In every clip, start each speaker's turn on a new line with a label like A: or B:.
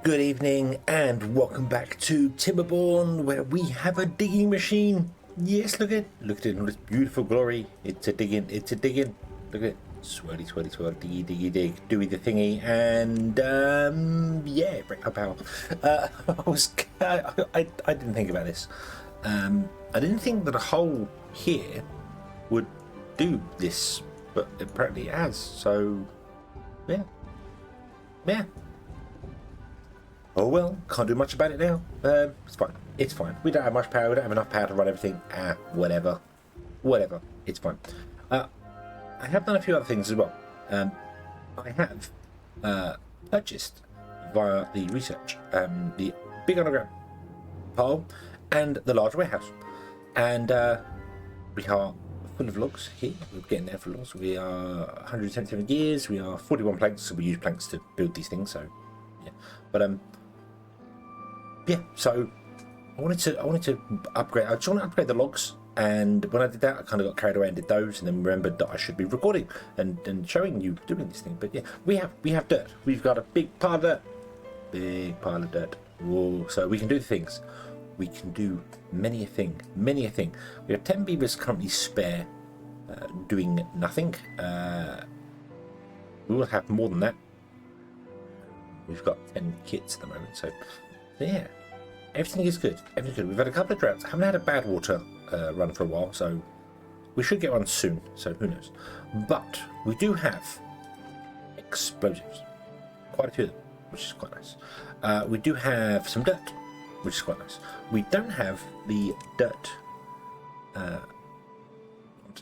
A: Good evening and welcome back to Timberborn, where we have a digging machine. Yes, look at it in all its beautiful glory. It's a digging. Look at it. Swirly, swirly, swirl, diggy, diggy, dig, doing the thingy, and yeah, break up power. I didn't think about this. I didn't think that a hole here would do this, but apparently it has. So yeah. Oh well, can't do much about it now. It's fine. It's fine. We don't have much power. We don't have enough power to run everything. Whatever. It's fine. I have done a few other things as well. I have purchased via the research the big underground pile and the large warehouse. And we are full of logs here. We're getting there for logs. We are 177 gears. We are 41 planks. So we use planks to build these things. So yeah. But yeah, so I wanted to upgrade. I just want to upgrade the logs, and when I did that, I kind of got carried away and did those, and then remembered that I should be recording and showing you doing this thing. But yeah, we have dirt. We've got a big pile of dirt. Whoa! So we can do things. We can do many a thing. We have 10 beavers currently spare, doing nothing. We will have more than that. We've got 10 kits at the moment, so yeah, everything is good. We've had a couple of droughts. I haven't had a Badwater run for a while, so we should get one soon, so who knows. But we do have explosives, quite a few of them, which is quite nice. We do have some dirt, which is quite nice. We don't have the dirt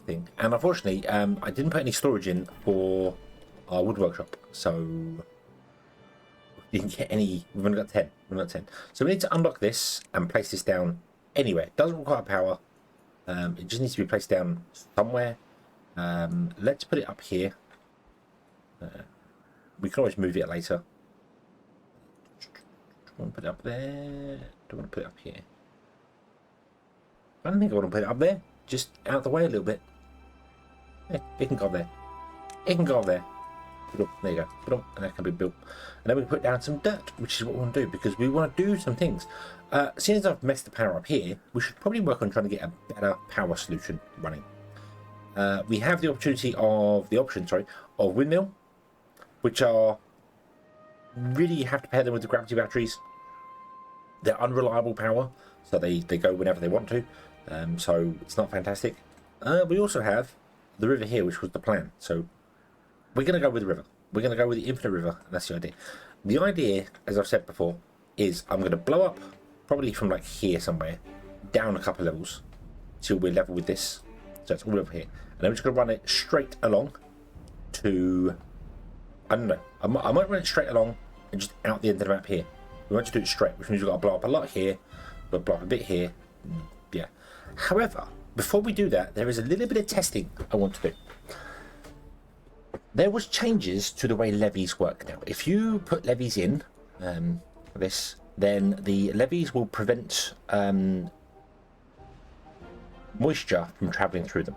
A: thing, and unfortunately I didn't put any storage in for our wood workshop, so you can get any. We've only got 10. So we need to unlock this and place this down anywhere. It doesn't require power. It just needs to be placed down somewhere. Let's put it up here. We can always move it later. Do I want to put it up there? Do I want to put it up here? I don't think I want to put it up there. Just out the way a little bit. Yeah, it can go up there. There you go. And that can be built. And then we can put down some dirt, which is what we want to do, because we want to do some things. Since I've messed the power up here, we should probably work on trying to get a better power solution running. We have the option, of windmill, which are really, you have to pair them with the gravity batteries. They're unreliable power, so they go whenever they want to. So it's not fantastic. We also have the river here, which was the plan. So we're going to go with the river. We're going to go with the infinite river, and that's the idea. The idea, as I've said before, is I'm going to blow up, probably from like here somewhere, down a couple of levels, till we're level with this. So it's all over here. And I'm just going to run it straight along to, I don't know, I might run it straight along and just out the end of the map here. We want to do it straight, which means we've got to blow up a lot here, we'll blow up a bit here, yeah. However, before we do that, there is a little bit of testing I want to do. There was changes to the way levees work now. If you put levees in this, then the levees will prevent moisture from travelling through them.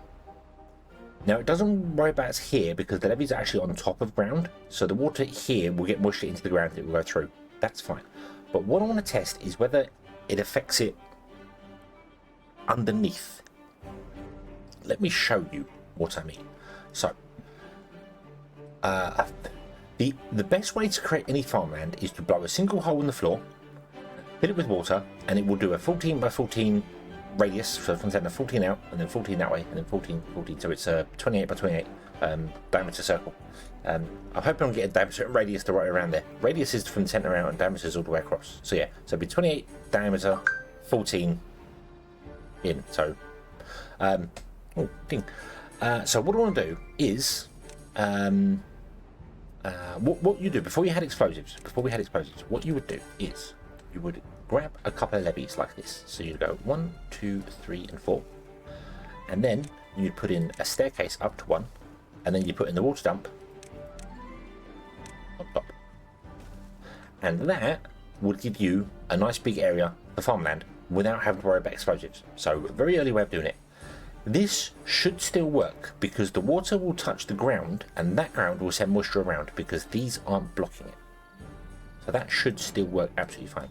A: Now it doesn't worry about us here because the levees are actually on top of ground, so the water here will get moisture into the ground and it will go through. That's fine. But what I want to test is whether it affects it underneath. Let me show you what I mean. So the best way to create any farmland is to blow a single hole in the floor, fill it with water, and it will do a 14 by 14 radius, so from center 14 out, and then 14 that way, and then 14, so it's a 28 by 28 diameter circle. I'm hoping I'm getting diameter and radius to right around there. Radius is from the center out, and diameter is all the way across. So yeah, so it'll be 28 diameter, 14 in. So so what I want to do is what you do before we had explosives, what you would do is you would grab a couple of levees like this. So you'd go 1, 2, 3, and 4, and then you'd put in a staircase up to 1, and then you put in the water dump on top, and that would give you a nice big area for farmland without having to worry about explosives. So a very early way of doing it. This should still work because the water will touch the ground and that ground will send moisture around because these aren't blocking it. So that should still work absolutely fine.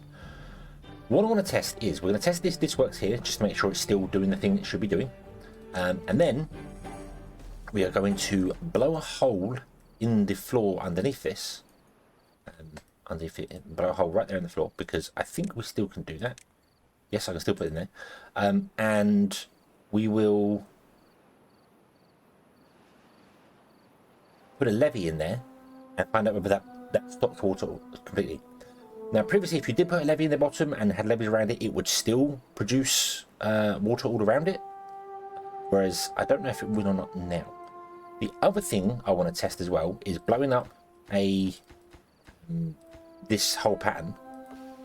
A: What I want to test is, we're going to test this works here, just to make sure it's still doing the thing it should be doing. And then we are going to blow a hole in the floor underneath this. Underneath it, blow a hole right there in the floor, because I think we still can do that. Yes, I can still put it in there. And we will put a levee in there and find out whether that stops water completely. Now, previously, if you did put a levee in the bottom and had levees around it, it would still produce water all around it. Whereas, I don't know if it will or not now. The other thing I want to test as well is blowing up this whole pattern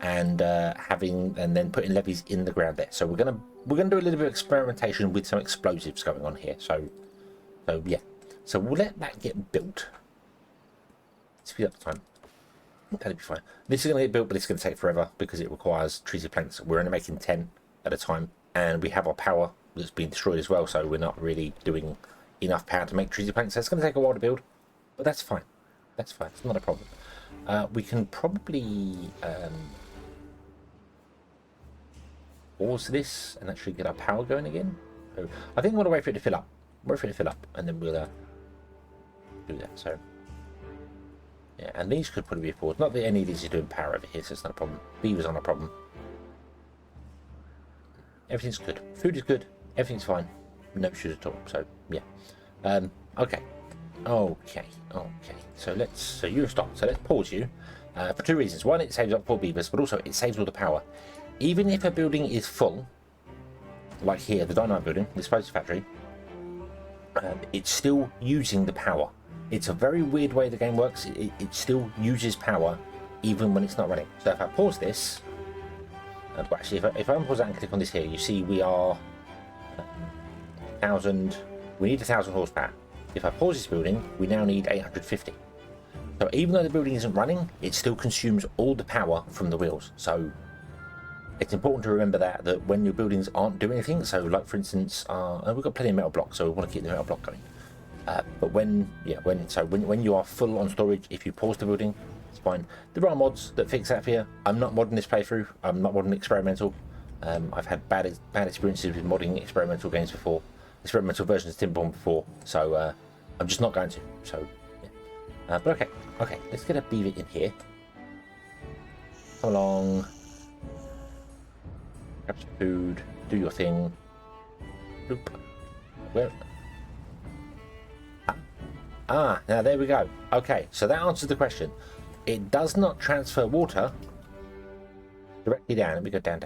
A: and then putting levees in the ground there. So we're gonna do a little bit of experimentation with some explosives going on here. So yeah. So we'll let that get built. Speed up the time. That'll be fine. This is going to get built, but it's going to take forever because it requires treated planks. We're only making 10 at a time, and we have our power that's been destroyed as well, so we're not really doing enough power to make treated planks. So it's going to take a while to build, but that's fine. That's fine. It's not a problem. We can probably pause this and actually get our power going again. So I think we're going to wait for it to fill up. Wait for it to fill up, and then we'll do that. So yeah, and these could probably be paused. Not that any of these is doing power over here, so it's not a problem. Beavers aren't a problem. Everything's good. Food is good. Everything's fine. No issues at all. So yeah. Okay. So you're stopped. So let's pause you for two reasons. One, it saves up poor beavers, but also it saves all the power. Even if a building is full, like here, the dynamite building, the explosive factory, it's still using the power. It's a very weird way the game works. It still uses power even when it's not running. So if I pause this, well, actually if I unpause that and click on this here, you see we are 1,000. We need 1,000 horsepower. If I pause this building, we now need 850. So even though the building isn't running, it still consumes all the power from the wheels. So it's important to remember that when your buildings aren't doing anything. So like for instance, we've got plenty of metal blocks, so we want to keep the metal block going. But when you are full on storage, if you pause the building, it's fine. There are mods that fix that for you. I'm not modding this playthrough. I'm not modding experimental. I've had bad experiences with modding experimental games before, experimental versions of Timberborn before. So I'm just not going to. So yeah. But okay. Let's get a beaver in here. Come along. Grab some food. Do your thing. Boop. Where? Now there we go. Okay, so that answers the question. It does not transfer water directly down. Let me go down.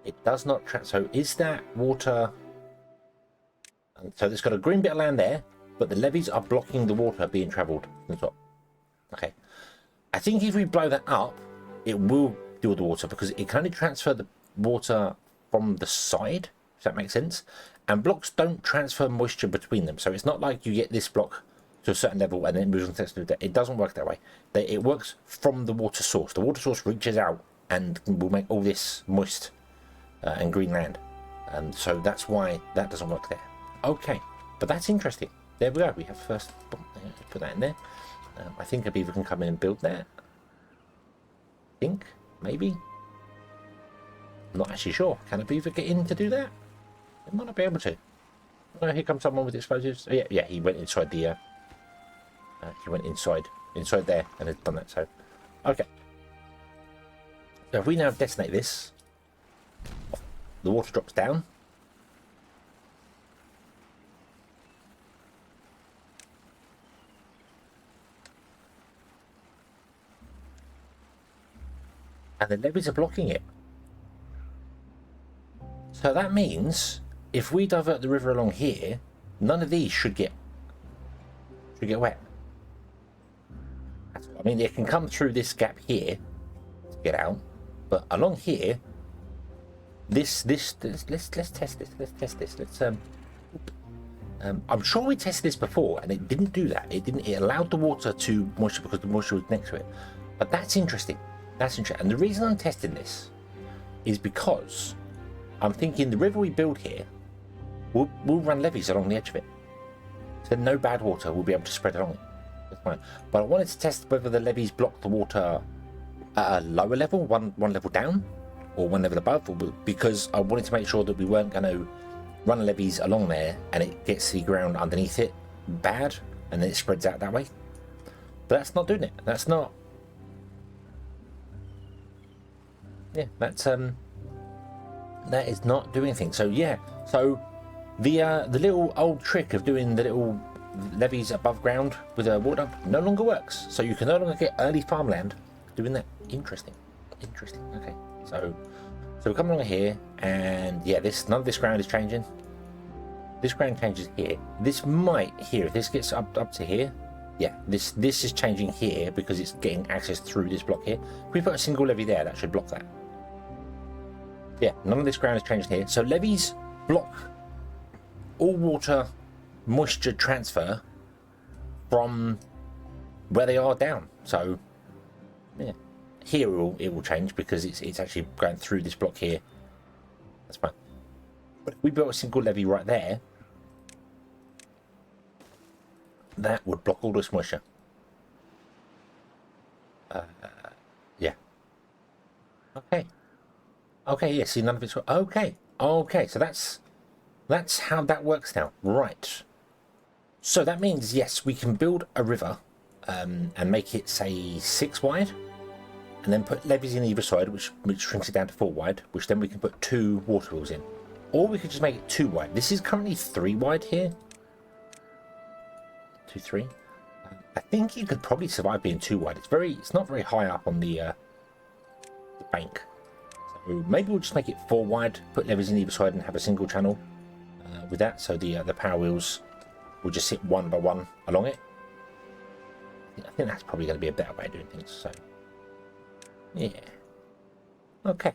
A: It does not transfer. So is that water? So it's got a green bit of land there, but the levees are blocking the water being travelled from the top. Okay. I think if we blow that up, it will deal with the water because it can only transfer the water from the side, if that makes sense. And blocks don't transfer moisture between them. So it's not like you get this block to a certain level and then it moves on to the next level. It doesn't work that way. It works from the water source. The water source reaches out and will make all this moist and green land. So that's why that doesn't work there. Okay, but that's interesting. There we go. We have first put that in there. I think a beaver can come in and build that. I think, maybe. I'm not actually sure. Can a beaver get in to do that? It might not be able to. Oh, here comes someone with explosives. Oh, yeah, he went inside the. He went inside there and has done that. So, okay. So if we now detonate this, the water drops down. And the levees are blocking it. So that means if we divert the river along here, none of these should get wet. I mean, it can come through this gap here to get out, but along here, let's test this. Let's test this. I'm sure we tested this before, and it didn't do that. It allowed the water to moisture because the moisture was next to it. But that's interesting. And the reason I'm testing this is because I'm thinking the river we build here will run levees along the edge of it. So no bad water will be able to spread along it. That's fine. But I wanted to test whether the levees block the water at a lower level, one level down, or one level above, because I wanted to make sure that we weren't going to run the levees along there and it gets the ground underneath it bad, and then it spreads out that way. But that's not doing it. That's not. Yeah, that's that is not doing anything. So yeah, so the little old trick of doing the little levees above ground with a water dump no longer works. So you can no longer get early farmland doing that. Interesting. Okay, so we come along here, and yeah, none of this ground is changing. This ground changes here. This might here, if this gets up to here, yeah, this is changing here because it's getting access through this block here. If we put a single levee there, that should block that. Yeah, none of this ground is changing here. So levees block all water moisture transfer from where they are down. So yeah, here it will change because it's actually going through this block here. That's fine. But if we built a single levee right there, that would block all this moisture. Yeah. Okay, yeah, see, none of it's... Okay, so that's how that works now. Right. So that means, yes, we can build a river and make it, say, 6 wide, and then put levees in either side, which shrinks it down to 4 wide, which then we can put 2 water wheels in. Or we could just make it 2 wide. This is currently 3 wide here. 2, 3. I think you could probably survive being 2 wide. It's not very high up on the bank. So maybe we'll just make it 4 wide, put levees in either side, and have a single channel with that. So the power wheels will just sit one by one along it. I think that's probably going to be a better way of doing things. So yeah. Okay.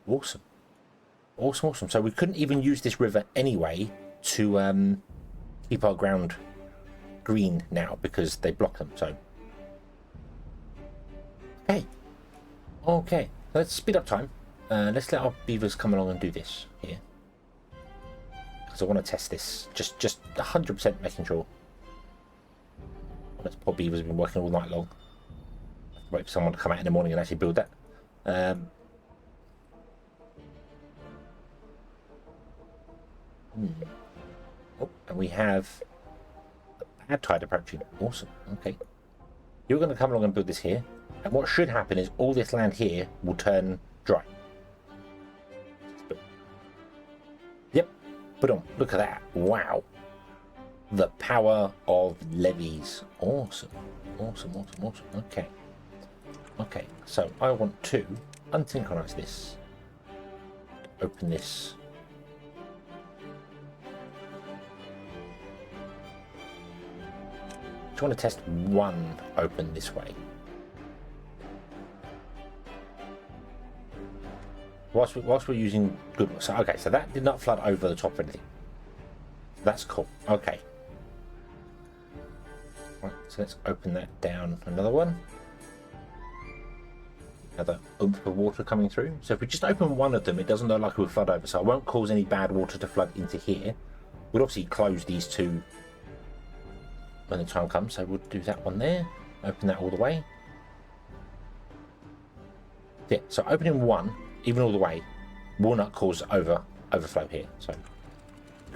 A: Awesome. So we couldn't even use this river anyway to keep our ground green now because they block them. So okay. Let's speed up time. Let's let our beavers come along and do this here, because I want to test this. Just 100% making sure. Those poor beavers have been working all night long. Wait for someone to come out in the morning and actually build that. Oh, and we have a bad tide approaching. Awesome. Okay. You're going to come along and build this here. And what should happen is all this land here will turn dry. Yep. Boom. Look at that. Wow. The power of levees. Awesome. Okay. So I want to unsynchronize this. Open this. I want to test one open this way. Whilst we're using good, so okay, so that did not flood over the top of anything. That's cool. Okay. Right, so let's open that down. Another one. Another oomph of water coming through. So if we just open one of them, it doesn't look like it will flood over. So I won't cause any bad water to flood into here. We'll obviously close these two when the time comes. So we'll do that one there. Open that all the way. Yeah. So opening one, even all the way, will not cause overflow here. So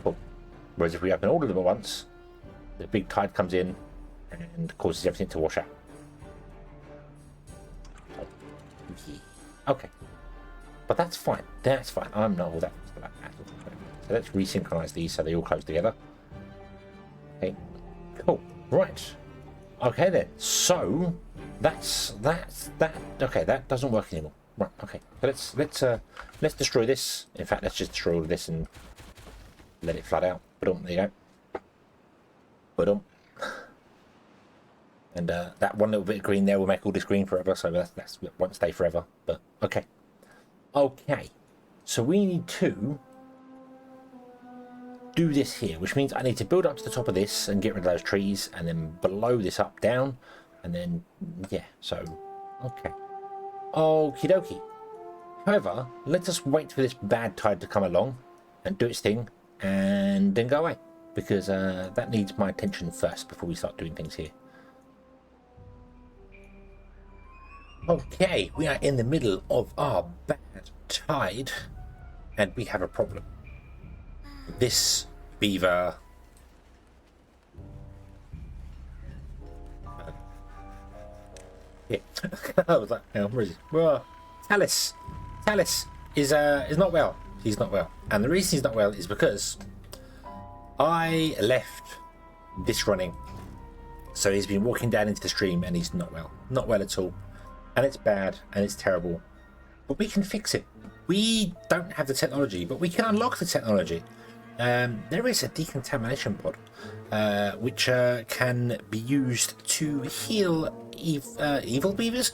A: cool. Whereas if we open all of them at once, the big tide comes in and causes everything to wash out. Okay, but that's fine. I'm not all that about that. So let's resynchronize these so they all close together. Okay, cool. Right. Okay then. So that's that. Okay, that doesn't work anymore. Right. Okay. So let's destroy this. In fact, let's just destroy all of this and let it flood out. There you go. And that one little bit of green there will make all this green forever, so that won't stay forever. But okay. So we need to do this here, which means I need to build up to the top of this and get rid of those trees, and then blow this up down, and then yeah. So okay. Okie dokie. However, let us wait for this bad tide to come along and do its thing, and then go away. because that needs my attention first before we start doing things here. Okay, we are in the middle of our bad tide, and we have a problem. This beaver yeah. I was like, hang on, where is he? Well, Talus is not well. He's not well, and the reason he's not well is because I left this running. So he's been walking down into the stream, and he's not well at all, and it's bad and it's terrible. But we can fix it. We don't have the technology, but we can unlock the technology. There is a decontamination pod, which can be used to heal evil beavers,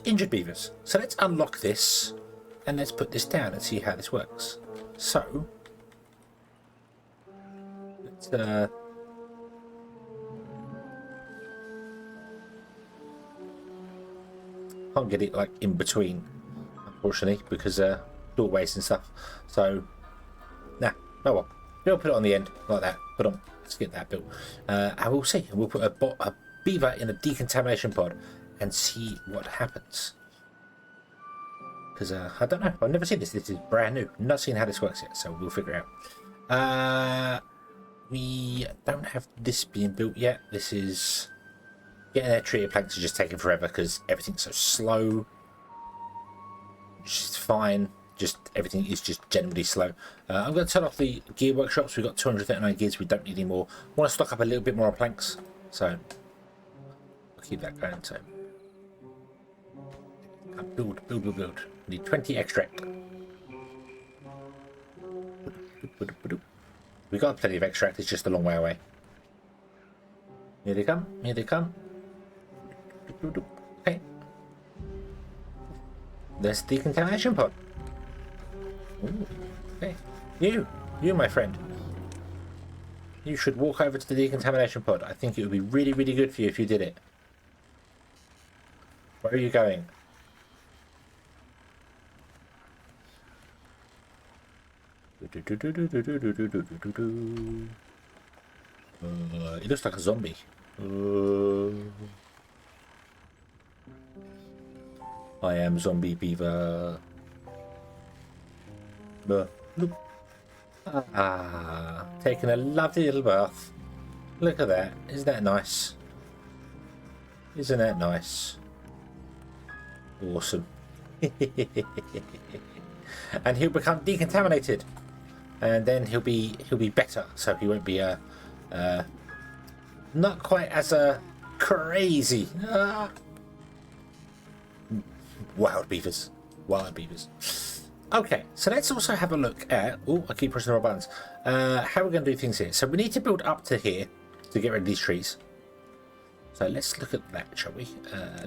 A: injured beavers. So let's unlock this, and let's put this down and see how this works. So let's can't get it like in between, unfortunately, because doorways and stuff. So nah, oh well, we'll put it on the end like that. Put on, let's get that built. I will see. We'll put a beaver in a decontamination pod and see what happens. Because I don't know, I've never seen this. This is brand new. Not seen how this works yet, so we'll figure it out. We don't have this being built yet. This is getting their treated planks is just taking forever because everything's so slow. Which is fine. Just everything is just generally slow. I'm going to turn off the gear workshops. We've got 239 gears. We don't need any more. I want to stock up a little bit more on planks, so I'll keep that going. So build. Need 20 extract. We've got plenty of extract. It's just a long way away. Here they come. Here they come. Okay. There's the decontamination pod. Ooh, okay. You, my friend. You should walk over to the decontamination pod. I think it would be really, really good for you if you did it. Where are you going? It looks like a zombie. I am zombie beaver. Taking a lovely little bath. Look at that. Isn't that nice? Isn't that nice? Awesome. And he'll become decontaminated, and then he'll be better. So he won't be not quite as crazy. Wild beavers. Okay, so let's also have a look at... Oh, I keep pressing the wrong buttons. How we're going to do things here. So we need to build up to here to get rid of these trees. So let's look at that, shall we?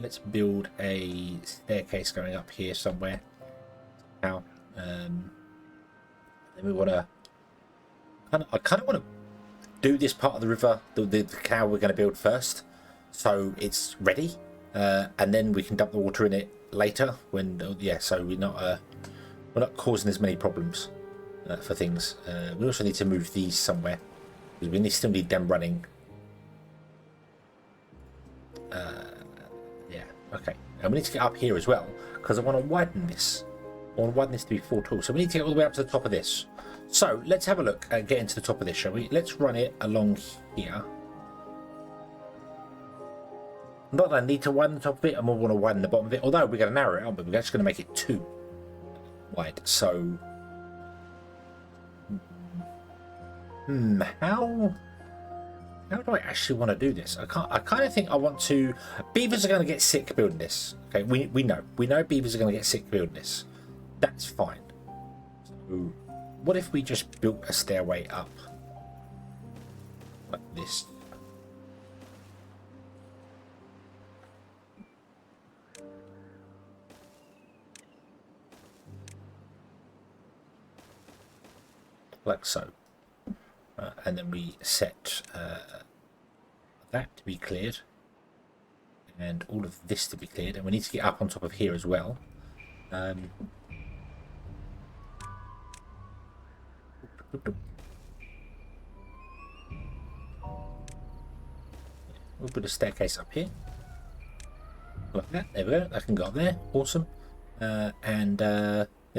A: Let's build a staircase going up here somewhere. Now, then we want to... I kind of want to do this part of the river, the canal we're going to build first, so it's ready, and then we can dump the water in it later. When so we're not causing as many problems for things. We also need to move these somewhere because we still need them running. Okay, and we need to get up here as well because I want to widen this. I want to widen this to be 4 tall, so we need to get all the way up to the top of this. So let's have a look and get into the top of this, shall we? Let's run it along here. Not that I need to widen the top of it, and we want to widen the bottom of it. Although we're going to narrow it up, but we're just going to make it too wide. So, how do I actually want to do this? I kind of think I want to. Beavers are going to get sick building this. Okay, we know beavers are going to get sick building this. That's fine. So, what if we just built a stairway up like this? Like so. And then we set that to be cleared and all of this to be cleared, and we need to get up on top of here as well. We'll put a staircase up here. Like that. There we go. That can go up there. Awesome. Yeah,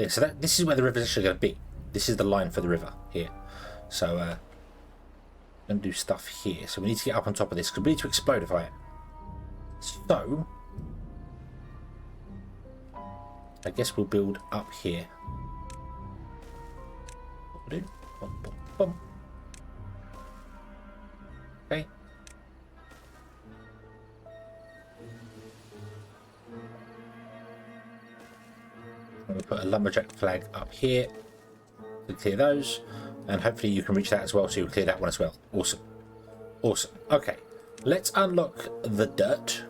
A: so this is where the river is actually going to be. This is the line for the river here. So, I'm going to do stuff here. So we need to get up on top of this because we need to explodify it. So, I guess we'll build up here. What we'll do? Bum, bum, bum. Okay. We'll put a lumberjack flag up here to clear those, and hopefully you can reach that as well, so you'll clear that one as well. Awesome. Awesome. Okay, let's unlock the dirt.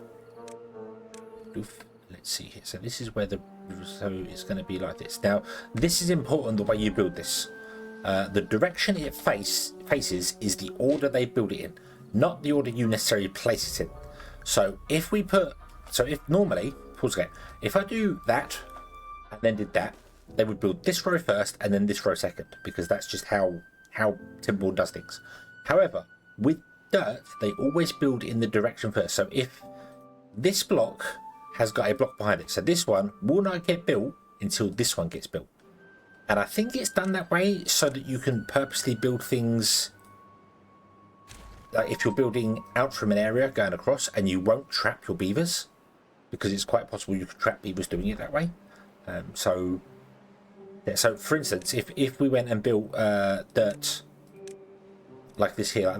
A: Oof. Let's see here. So this is where so it's going to be like this. Now, this is important the way you build this. The direction it faces is the order they build it in, not the order you necessarily place it in. So if normally, pause again, if I do that and then did that, they would build this row first and then this row second, because that's just how Timberborn does things. However, with dirt, they always build in the direction first. So if this block has got a block behind it, so this one will not get built until this one gets built. And I think it's done that way so that you can purposely build things, like if you're building out from an area going across, and you won't trap your beavers, because it's quite possible you could trap beavers doing it that way. So for instance, if we went and built dirt like this here, like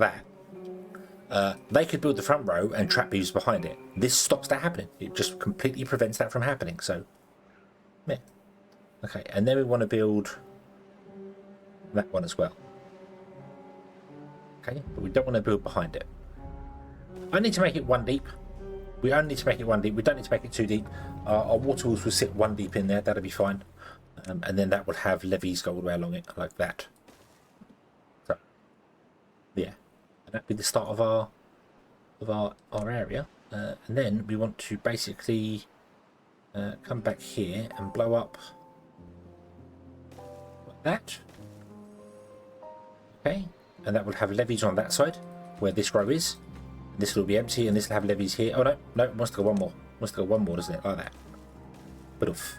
A: that, they could build the front row and trap beavers behind it. This stops that happening. It just completely prevents that from happening. So, yeah. Okay, and then we want to build that one as well. Okay, but we don't want to build behind it. I need to make it 1 deep. We only need to make it 1 deep. We don't need to make it 2 deep. Our water walls will sit 1 deep in there. That'll be fine. And then that will have levees go all the way along it like that. So, yeah, and that'll be the start of our area. And then we want to basically come back here and blow up like that. Okay, and that will have levees on that side where this row is. This will be empty, and this will have levees here. Oh no, it wants to go one more. It wants to go one more, doesn't it? Like that. But oof.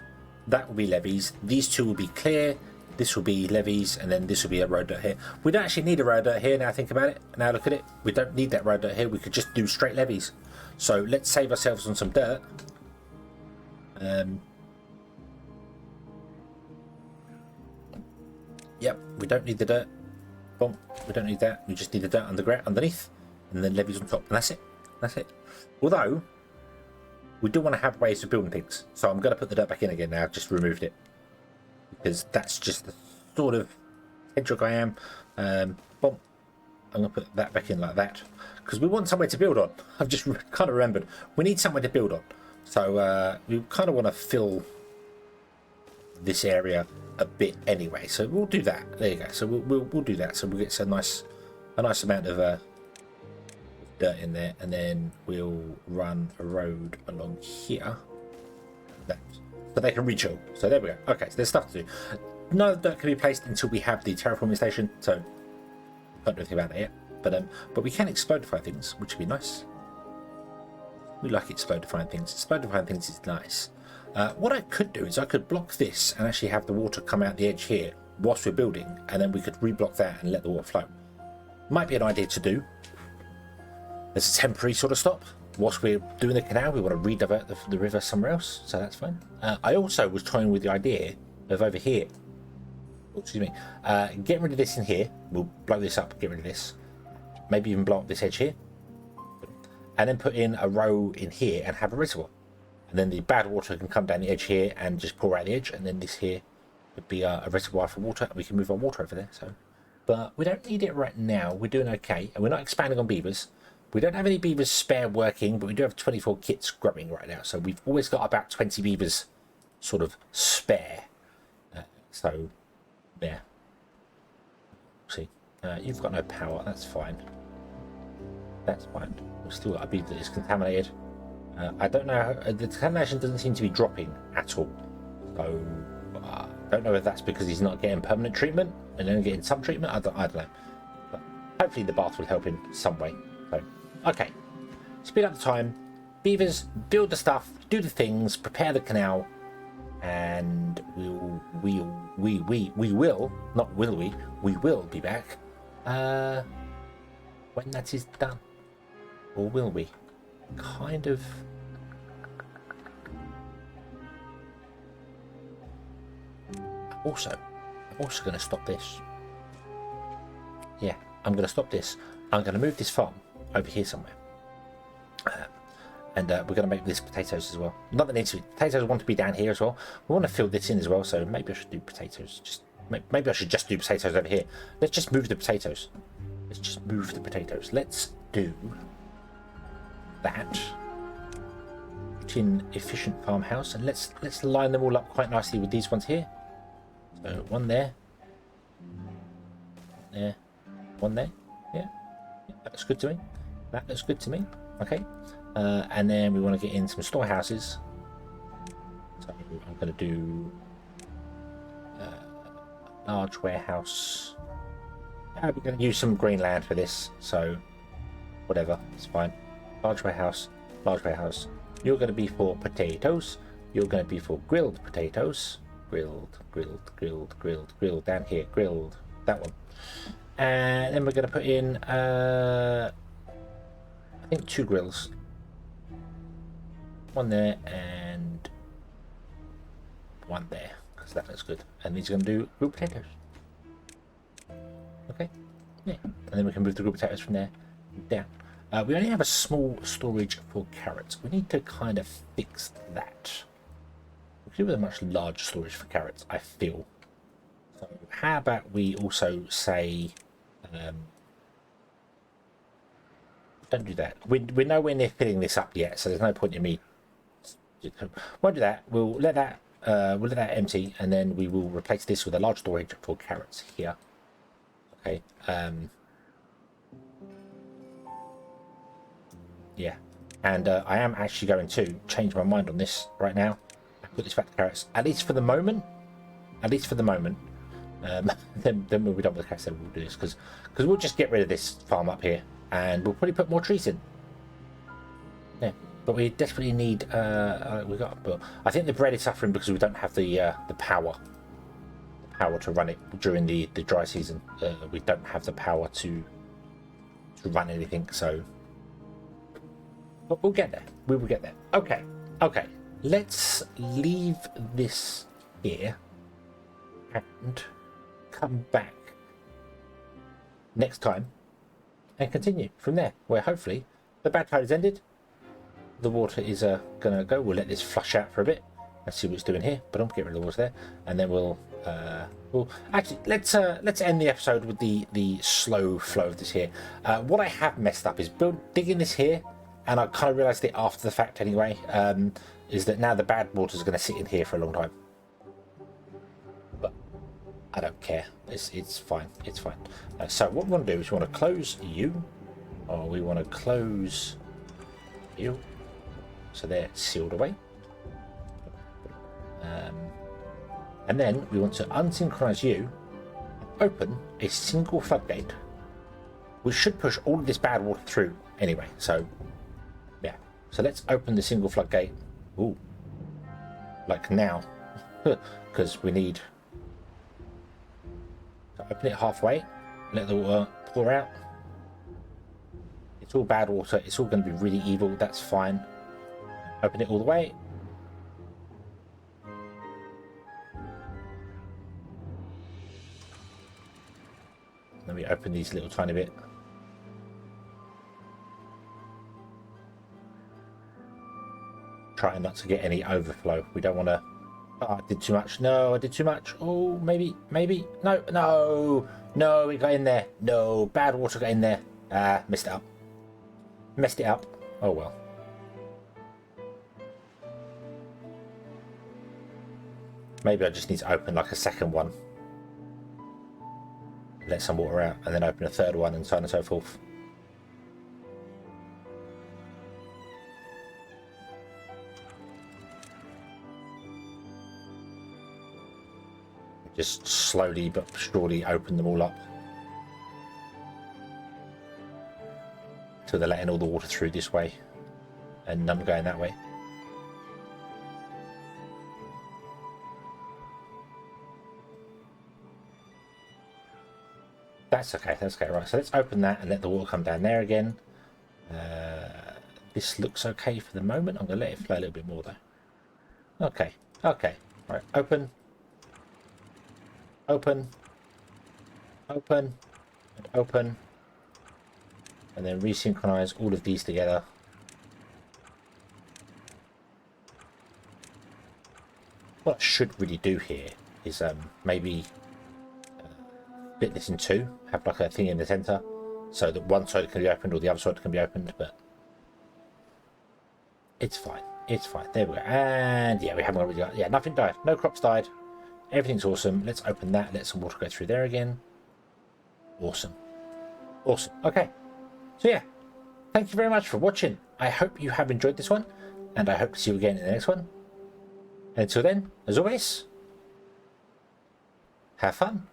A: That will be levees. These two will be clear. This will be levees, and then this will be a road dirt here. We don't actually need a road dirt here now I think about it. Now look at it. We don't need that road dirt here. We could just do straight levees. So let's save ourselves on some dirt. Yep, we don't need the dirt. Boom. We don't need that. We just need the dirt underneath, and then levees on top, and that's it. That's it. Although we do want to have ways of building things, so I'm going to put the dirt back in again now. I've just removed it because that's just the sort of hedgehog I am. Boom. I'm going to put that back in like that because we want somewhere to build on. I've just kind of remembered we need somewhere to build on, so we kind of want to fill this area a bit anyway. So we'll do that. There you go. So we'll do that. So we'll get a nice amount of dirt in there, and then we'll run a road along here so they can reach all. So there we go. Okay, so there's stuff to do. No dirt can be placed until we have the terraforming station, so can't do anything about that yet. But we can explodify things, which would be nice. We like explodifying things. Explodifying things is nice. What I could do is I could block this and actually have the water come out the edge here whilst we're building, and then we could reblock that and let the water flow. Might be an idea to do. There's a temporary sort of stop. Whilst we're doing the canal, we want to re-divert the river somewhere else, so that's fine. I also was toying with the idea of over here, excuse me, getting rid of this in here. We'll blow this up, get rid of this. Maybe even blow up this edge here. And then put in a row in here and have a reservoir. And then the bad water can come down the edge here and just pour out the edge. And then this here would be a reservoir for water. And we can move our water over there. So, but we don't need it right now. We're doing okay. And we're not expanding on beavers. We don't have any beavers spare working, but we do have 24 kits growing right now. So we've always got about 20 beavers sort of spare. So, yeah. See, you've got no power. That's fine. That's fine. We've still got a beaver that is contaminated. I don't know. The contamination doesn't seem to be dropping at all. So, I don't know if that's because he's not getting permanent treatment and then getting some treatment. I don't know. But hopefully the bath will help in some way. So, okay. speed up the time. Beavers, build the stuff, do the things, prepare the canal, and we will, not will we will be back when that is done. Or will we? Kind of. I'm also going to stop this. Yeah, I'm going to stop this. I'm going to move this farm over here somewhere. And we're going to make this potatoes as well. Not that needs to be. Potatoes want to be down here as well. We want to fill this in as well, so maybe I should do potatoes. Maybe I should just do potatoes over here. Let's just move the potatoes. Let's just move the potatoes. Let's do that. Put in efficient farmhouse, and let's line them all up quite nicely with these ones here. So one there. There. One there. Yeah. That looks good to me. That looks good to me. Okay. And then we want to get in some storehouses. So I'm going to do a large warehouse. We're going to use some green land for this, so whatever, it's fine. Large warehouse, large warehouse. You're going to be for potatoes. You're going to be for grilled potatoes. Grilled, grilled, grilled, grilled, grilled. Down here, grilled. That one. And then we're going to put in, I think 2 grills. One there and one there, because that looks good. And these are going to do grilled potatoes. Okay, yeah. And then we can move the grilled potatoes from there down. We only have a small storage for carrots. We need to kind of fix that. We could do with a much larger storage for carrots, I feel. So how about we also say, don't do that. We're nowhere near filling this up yet, so there's no point in me. Won't do that. We'll let that empty, and then we will replace this with a large storage for carrots here. Okay. Yeah, and I am actually going to change my mind on this right now. Put this back to carrots, at least for the moment. At least for the moment. Then when we're done with the carrots, then we'll do this because we'll just get rid of this farm up here, and we'll probably put more trees in. Yeah. But we desperately need. But I think the bread is suffering because we don't have the power to run it during the dry season. We don't have the power to run anything. So, but we'll get there. We will get there. Okay. Okay. Let's leave this here and come back next time and continue from there, where hopefully the bad tide has ended. The water is gonna go. We'll let this flush out for a bit. Let's see what it's doing here. But don't get rid of the water there, and then we'll actually let's end the episode with the slow flow of this here. What I have messed up is digging this here, and I kind of realised it after the fact anyway. Is that now the bad water is going to sit in here for a long time? But I don't care. It's fine. It's fine. So what we want to do is we want to close you, or we want to close you. So they're sealed away. And then we want to unsynchronize you and open a single floodgate, which should push all of this bad water through anyway. So yeah, so let's open the single floodgate. Ooh, like now, because we need to open it halfway, let the water pour out. It's all bad water, it's all going to be really evil. That's fine. Open it all the way. Let me open these little tiny bit. Trying not to get any overflow. We don't want to. Oh, I did too much. No, I did too much. Oh, maybe. No, it got in there. No, bad water got in there. Messed it up. Oh well. Maybe I just need to open like a second one. Let some water out, and then open a third one, and so on and so forth. Just slowly but surely open them all up. Till they're letting all the water through this way. and none going that way. That's okay, that's okay. Right, so let's open that and let the water come down there again. This looks okay for the moment. I'm going to let it flow a little bit more though. Okay, okay. Right, open. Open. Open. And open. And then resynchronize all of these together. What I should really do here is maybe split this in two, have like a thing in the center so that one side can be opened or the other side can be opened, but it's fine. It's fine. There we go. And yeah, we haven't already got, yeah, nothing died. No crops died. Everything's awesome. Let's open that. Let some water go through there again. Awesome. Awesome. Okay. So yeah, thank you very much for watching. I hope you have enjoyed this one, and I hope to see you again in the next one. And until then, as always, have fun.